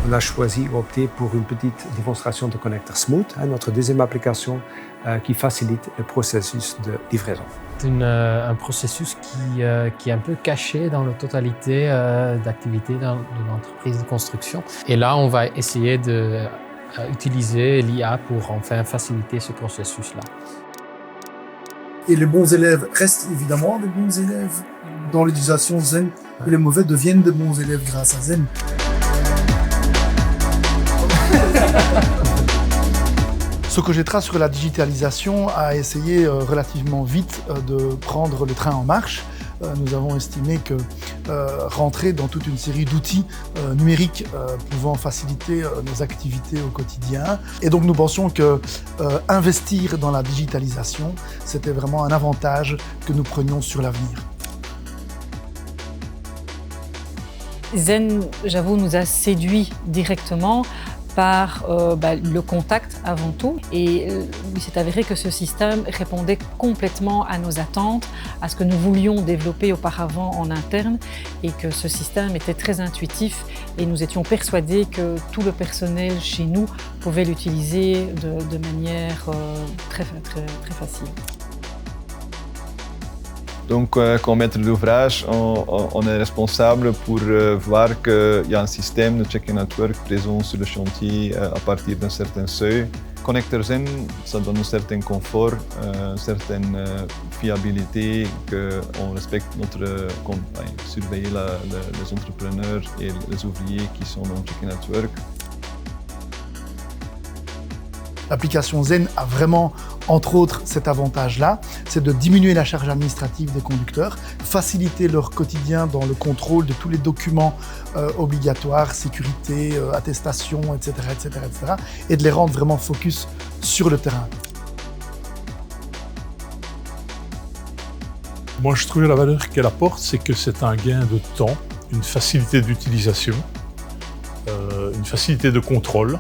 on a choisi ou opté pour une petite démonstration de connecteur Smooth, notre deuxième application qui facilite le processus de livraison. C'est un processus qui est un peu caché dans la totalité d'activités de l'entreprise de construction. Et là, on va essayer d'utiliser l'IA pour enfin faciliter ce processus-là. Et les bons élèves restent évidemment des bons élèves dans l'utilisation Zen. Et les mauvais deviennent de bons élèves grâce à Zen. Socogetra sur la digitalisation a essayé relativement vite de prendre le train en marche. Nous avons estimé que rentrer dans toute une série d'outils numériques pouvant faciliter nos activités au quotidien. Et donc nous pensions que investir dans la digitalisation, c'était vraiment un avantage que nous prenions sur l'avenir. Zen, j'avoue, nous a séduit directement par le contact avant tout. Et il s'est avéré que ce système répondait complètement à nos attentes, à ce que nous voulions développer auparavant en interne, et que ce système était très intuitif et nous étions persuadés que tout le personnel chez nous pouvait l'utiliser de manière très facile. Donc, comme maître d'ouvrage, on est responsable pour voir qu'il y a un système de check-in network présent sur le chantier à partir d'un certain seuil. Connecteur Zen, ça donne un certain confort, une certaine fiabilité, qu'on respecte surveiller les entrepreneurs et les ouvriers qui sont dans le check-in network. L'application Zen a vraiment, entre autres, cet avantage-là, c'est de diminuer la charge administrative des conducteurs, faciliter leur quotidien dans le contrôle de tous les documents obligatoires, sécurité, attestation, etc., et de les rendre vraiment focus sur le terrain. Moi, je trouve la valeur qu'elle apporte, c'est que c'est un gain de temps, une facilité d'utilisation, une facilité de contrôle,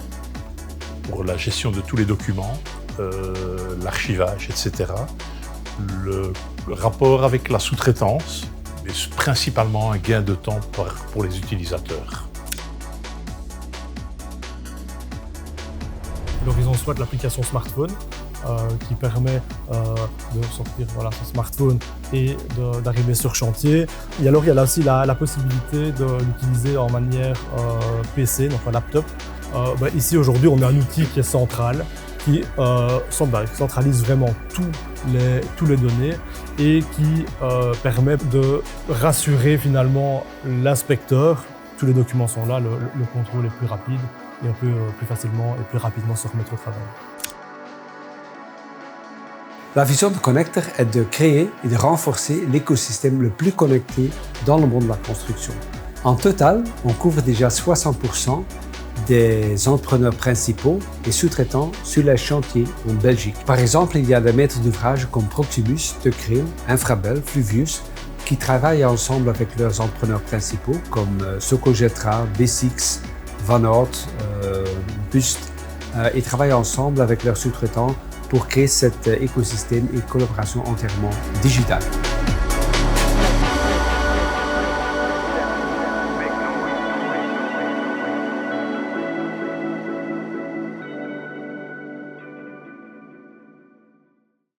pour la gestion de tous les documents, l'archivage, etc. Le rapport avec la sous-traitance, mais principalement un gain de temps pour les utilisateurs. L'horizon soit de l'application smartphone qui permet de sortir son smartphone et d'arriver sur chantier. Et alors il y a là aussi la possibilité de l'utiliser en manière PC, donc un laptop. Ici aujourd'hui on a un outil qui est central, qui centralise vraiment tous les données et qui permet de rassurer finalement l'inspecteur. Tous les documents sont là, le contrôle est plus rapide et on peut plus facilement et plus rapidement se remettre au travail. La vision de Connector est de créer et de renforcer l'écosystème le plus connecté dans le monde de la construction. En total, on couvre déjà 60% des entrepreneurs principaux et sous-traitants sur les chantiers en Belgique. Par exemple, il y a des maîtres d'ouvrage comme Proximus, Teucril, Infrabel, Fluvius, qui travaillent ensemble avec leurs entrepreneurs principaux comme Socogetra, B6, Van Oort, Bust, et travaillent ensemble avec leurs sous-traitants pour créer cet écosystème et collaboration entièrement digitale.